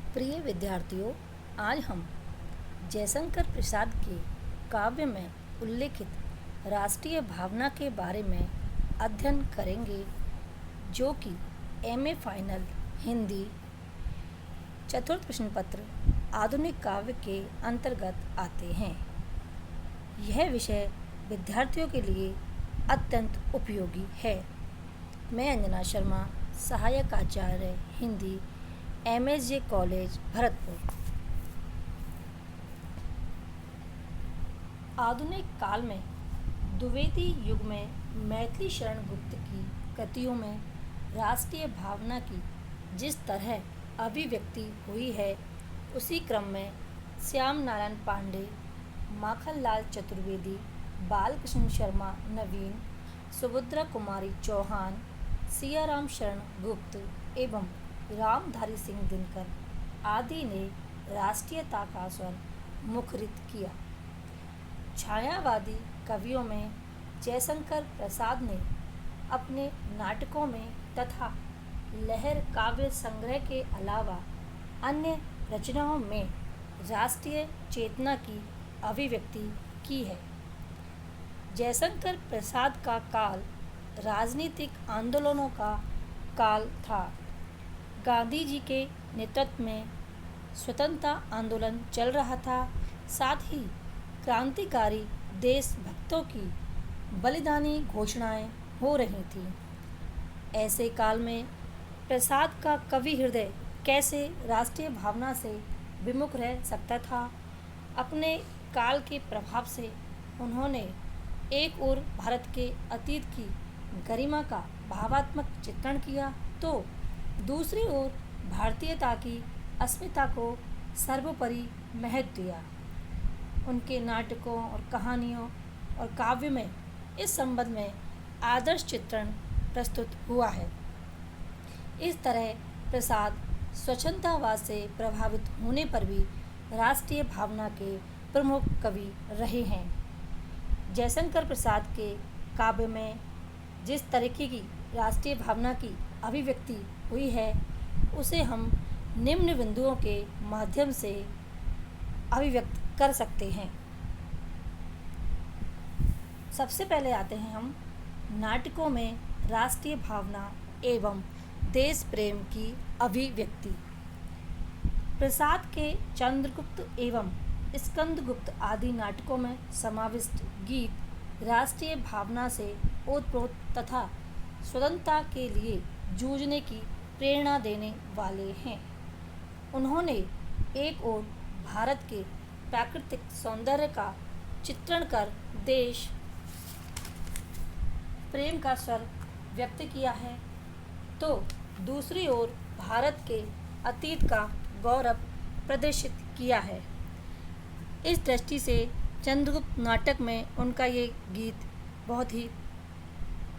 प्रिय विद्यार्थियों, आज हम जयशंकर प्रसाद के काव्य में उल्लेखित राष्ट्रीय भावना के बारे में अध्ययन करेंगे, जो कि एमए फाइनल हिंदी चतुर्थ प्रश्न पत्र आधुनिक काव्य के अंतर्गत आते हैं। यह विषय विद्यार्थियों के लिए अत्यंत उपयोगी है। मैं अंजना शर्मा, सहायक आचार्य हिंदी, एमएसजे कॉलेज भरतपुर। आधुनिक काल में द्विवेदी युग में मैथिली शरण गुप्त की कृतियों में राष्ट्रीय भावना की जिस तरह अभिव्यक्ति हुई है, उसी क्रम में श्याम नारायण पांडे, माखनलाल चतुर्वेदी, बालकृष्ण शर्मा नवीन, सुभद्रा कुमारी चौहान, सियाराम शरण गुप्त एवं रामधारी सिंह दिनकर आदि ने राष्ट्रीयता का स्वर मुखरित किया। छायावादी कवियों में जयशंकर प्रसाद ने अपने नाटकों में तथा लहर काव्य संग्रह के अलावा अन्य रचनाओं में राष्ट्रीय चेतना की अभिव्यक्ति की है। जयशंकर प्रसाद का काल राजनीतिक आंदोलनों का काल था। गांधी जी के नेतृत्व में स्वतंत्रता आंदोलन चल रहा था, साथ ही क्रांतिकारी देशभक्तों की बलिदानी घोषणाएं हो रही थीं। ऐसे काल में प्रसाद का कवि हृदय कैसे राष्ट्रीय भावना से विमुख रह सकता था। अपने काल के प्रभाव से उन्होंने एक ओर भारत के अतीत की गरिमा का भावात्मक चित्रण किया, तो दूसरी ओर भारतीयता की अस्मिता को सर्वोपरि महत्व दिया। उनके नाटकों और कहानियों और काव्य में इस संबंध में आदर्श चित्रण प्रस्तुत हुआ है। इस तरह प्रसाद स्वच्छंदतावाद से प्रभावित होने पर भी राष्ट्रीय भावना के प्रमुख कवि रहे हैं। जयशंकर प्रसाद के काव्य में जिस तरीके की राष्ट्रीय भावना की अभिव्यक्ति हुई है, उसे हम निम्न बिंदुओं के माध्यम से अभिव्यक्त कर सकते हैं। सबसे पहले आते हैं हम नाटकों में राष्ट्रीय भावना एवं देश प्रेम की अभिव्यक्ति। प्रसाद के चंद्रगुप्त एवं स्कंदगुप्त आदि नाटकों में समाविष्ट गीत राष्ट्रीय भावना से ओतप्रोत तथा स्वतंत्रता के लिए जूझने की प्रेरणा देने वाले हैं। उन्होंने एक ओर भारत के प्राकृतिक सौंदर्य का चित्रण कर देश प्रेम का स्वर व्यक्त किया है, तो दूसरी ओर भारत के अतीत का गौरव प्रदर्शित किया है। इस दृष्टि से चंद्रगुप्त नाटक में उनका ये गीत बहुत ही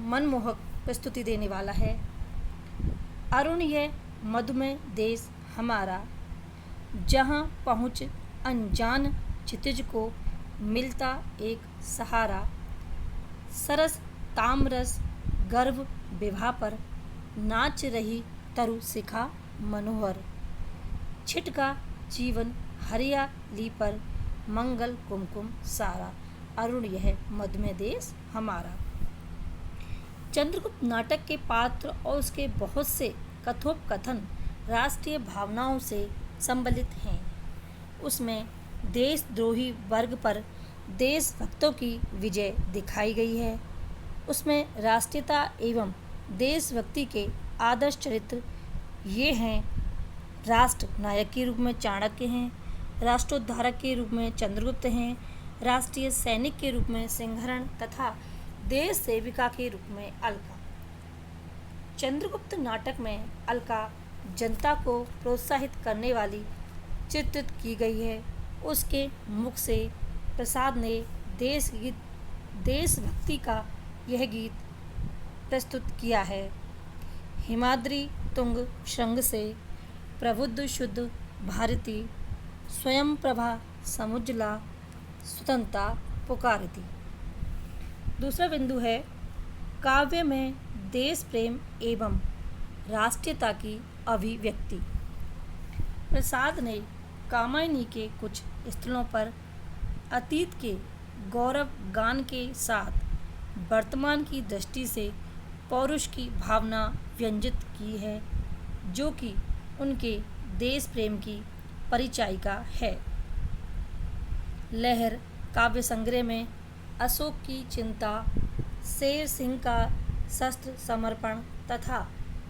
मनमोहक प्रस्तुति देने वाला है। अरुण यह मधुमेह देश हमारा, जहाँ पहुँच अनजान क्षितिज को मिलता एक सहारा, सरस तामरस गर्भ विभा पर नाच रही तरु शिखा मनोहर, छिटका जीवन हरियाली पर मंगल कुमकुम सारा। अरुण यह मधुमेह देश हमारा। चंद्रगुप्त नाटक के पात्र और उसके बहुत से कथोपकथन राष्ट्रीय भावनाओं से संबलित हैं। उसमें देशद्रोही वर्ग पर देशभक्तों की विजय दिखाई गई है। उसमें राष्ट्रीयता एवं देशभक्ति के आदर्श चरित्र ये हैं: राष्ट्र नायक के रूप में चाणक्य हैं, राष्ट्रोद्धारक के रूप में चंद्रगुप्त हैं, राष्ट्रीय सैनिक के रूप में सिंहरण तथा देश सेविका के रूप में अलका। चंद्रगुप्त नाटक में अलका जनता को प्रोत्साहित करने वाली चित्रित की गई है। उसके मुख से प्रसाद ने देशभक्ति का यह गीत प्रस्तुत किया है: हिमाद्री तुंग श्रृंग से प्रबुद्ध शुद्ध भारती, स्वयं प्रभा समुज्ज्वला स्वतंत्रता पुकारती। दूसरा बिंदु है काव्य में देश प्रेम एवं राष्ट्रीयता की अभिव्यक्ति। प्रसाद ने कामायनी के कुछ स्थलों पर अतीत के गौरव गान के साथ वर्तमान की दृष्टि से पौरुष की भावना व्यंजित की है, जो कि उनके देश प्रेम की परिचायिका है। लहर काव्य संग्रह में अशोक की चिंता, शेर सिंह का शस्त्र समर्पण तथा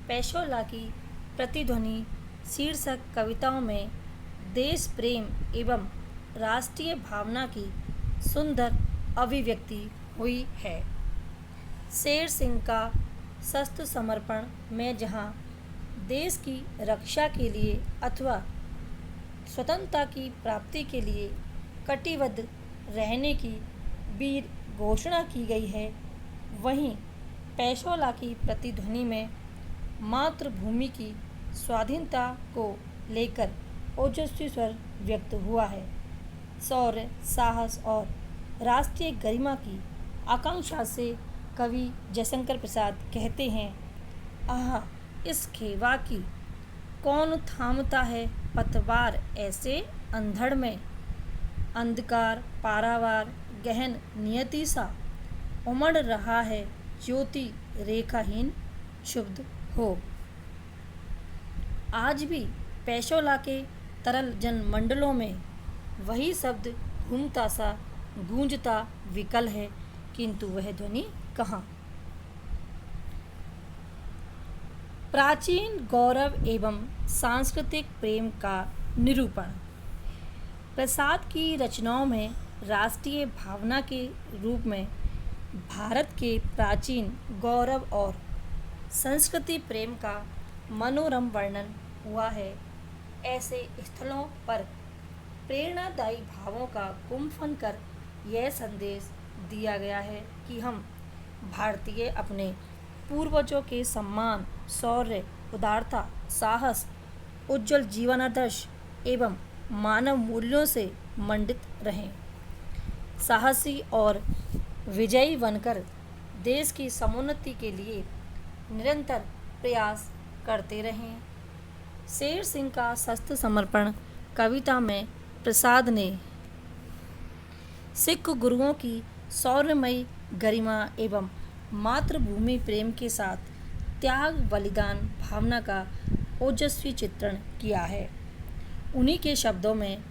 पेशोला की प्रतिध्वनि शीर्षक कविताओं में देश प्रेम एवं राष्ट्रीय भावना की सुंदर अभिव्यक्ति हुई है। शेर सिंह का शस्त्र समर्पण में जहाँ देश की रक्षा के लिए अथवा स्वतंत्रता की प्राप्ति के लिए कटिबद्ध रहने की वीर घोषणा की गई है, वहीं पेशोला की प्रतिध्वनि में मातृभूमि की स्वाधीनता को लेकर ओजस्वी स्वर व्यक्त हुआ है। शौर्य, साहस और राष्ट्रीय गरिमा की आकांक्षा से कवि जयशंकर प्रसाद कहते हैं, आह इस खेवा की कौन थामता है पतवार ऐसे अंधड़ में, अंधकार पारावार गहन नियति सा उमड़ रहा है ज्योति रेखाहीन क्षुब्ध हो। आज भी पेशोला के तरल जनमंडलों में वही शब्द घूमता सा गूंजता विकल है, किंतु वह ध्वनि कहाँ। प्राचीन गौरव एवं सांस्कृतिक प्रेम का निरूपण। प्रसाद की रचनाओं में राष्ट्रीय भावना के रूप में भारत के प्राचीन गौरव और संस्कृति प्रेम का मनोरम वर्णन हुआ है। ऐसे स्थलों पर प्रेरणादायी भावों का गुम्फन कर यह संदेश दिया गया है कि हम भारतीय अपने पूर्वजों के सम्मान, शौर्य, उदारता, साहस, उज्जवल जीवन आदर्श एवं मानव मूल्यों से मंडित रहें। साहसी और विजयी बनकर देश की समुन्नति के लिए निरंतर प्रयास करते रहें। शेर सिंह का शस्त्र समर्पण कविता में प्रसाद ने सिख गुरुओं की शौर्यमयी गरिमा एवं मातृभूमि प्रेम के साथ त्याग बलिदान भावना का ओजस्वी चित्रण किया है। उन्हीं के शब्दों में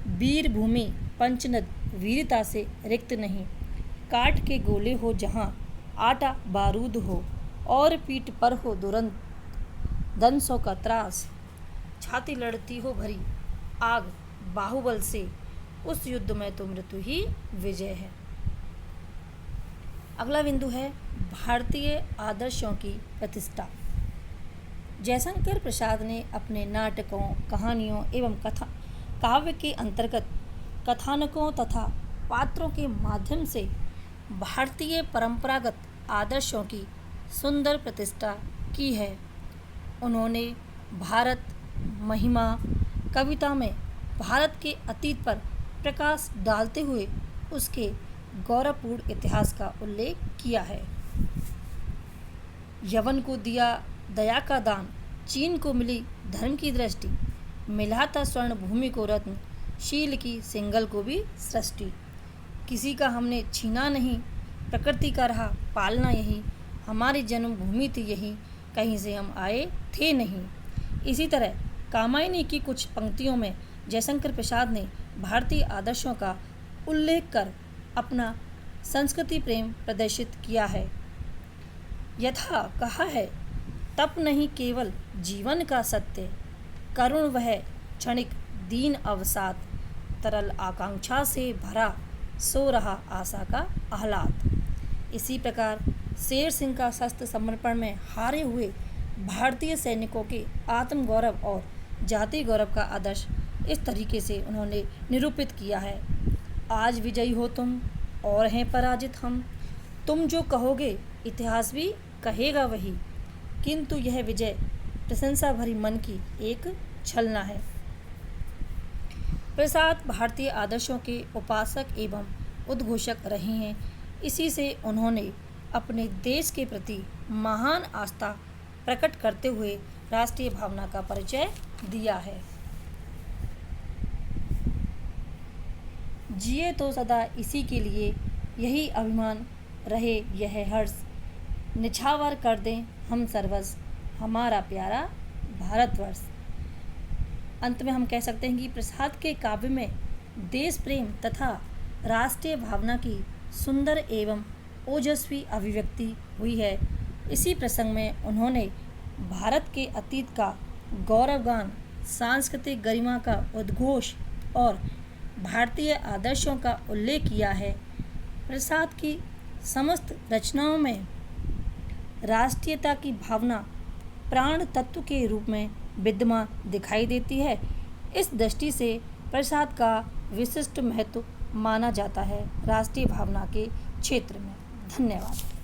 वीर भूमि पंचनद वीरता से रिक्त नहीं, काट के गोले हो जहाँ आटा बारूद हो और पीठ पर हो दुरंत दंसों का त्रास, छाती लड़ती हो भरी आग बाहुबल से, उस युद्ध में तो मृत्यु ही विजय है। अगला बिंदु है भारतीय आदर्शों की प्रतिष्ठा। जयशंकर प्रसाद ने अपने नाटकों, कहानियों एवं काव्य के अंतर्गत कथानकों तथा पात्रों के माध्यम से भारतीय परंपरागत आदर्शों की सुंदर प्रतिष्ठा की है। उन्होंने भारत महिमा कविता में भारत के अतीत पर प्रकाश डालते हुए उसके गौरवपूर्ण इतिहास का उल्लेख किया है। यवन को दिया दया का दान, चीन को मिली धर्म की दृष्टि, मिला था स्वर्ण भूमि को रत्न, शील की सिंगल को भी सृष्टि। किसी का हमने छीना नहीं, प्रकृति का रहा पालना यही, हमारी जन्मभूमि थी यही, कहीं से हम आए थे नहीं। इसी तरह कामायनी की कुछ पंक्तियों में जयशंकर प्रसाद ने भारतीय आदर्शों का उल्लेख कर अपना संस्कृति प्रेम प्रदर्शित किया है। यथा कहा है, तप नहीं केवल जीवन का सत्य, करुण वह क्षणिक दीन अवसाद, तरल आकांक्षा से भरा सो रहा आशा का आह्लाद। इसी प्रकार शेर सिंह का शस्त्र समर्पण में हारे हुए भारतीय सैनिकों के आत्म गौरव और जाति गौरव का आदर्श इस तरीके से उन्होंने निरूपित किया है। आज विजयी हो तुम और हैं पराजित हम, तुम जो कहोगे इतिहास भी कहेगा वही, किंतु यह विजय प्रशंसा भरी मन की एक छलना है। प्रसाद भारतीय आदर्शों के उपासक एवं उद्घोषक रहे हैं। इसी से उन्होंने अपने देश के प्रति महान आस्था प्रकट करते हुए राष्ट्रीय भावना का परिचय दिया है। जिए तो सदा इसी के लिए, यही अभिमान रहे यह हर्ष, निछावर कर दें हम सर्वस्व, हमारा प्यारा भारतवर्ष। अंत में हम कह सकते हैं कि प्रसाद के काव्य में देश प्रेम तथा राष्ट्रीय भावना की सुंदर एवं ओजस्वी अभिव्यक्ति हुई है। इसी प्रसंग में उन्होंने भारत के अतीत का गौरवगान, सांस्कृतिक गरिमा का उद्घोष और भारतीय आदर्शों का उल्लेख किया है। प्रसाद की समस्त रचनाओं में राष्ट्रीयता की भावना प्राण तत्व के रूप में विद्यमान दिखाई देती है। इस दृष्टि से प्रसाद का विशिष्ट महत्व माना जाता है राष्ट्रीय भावना के क्षेत्र में। धन्यवाद।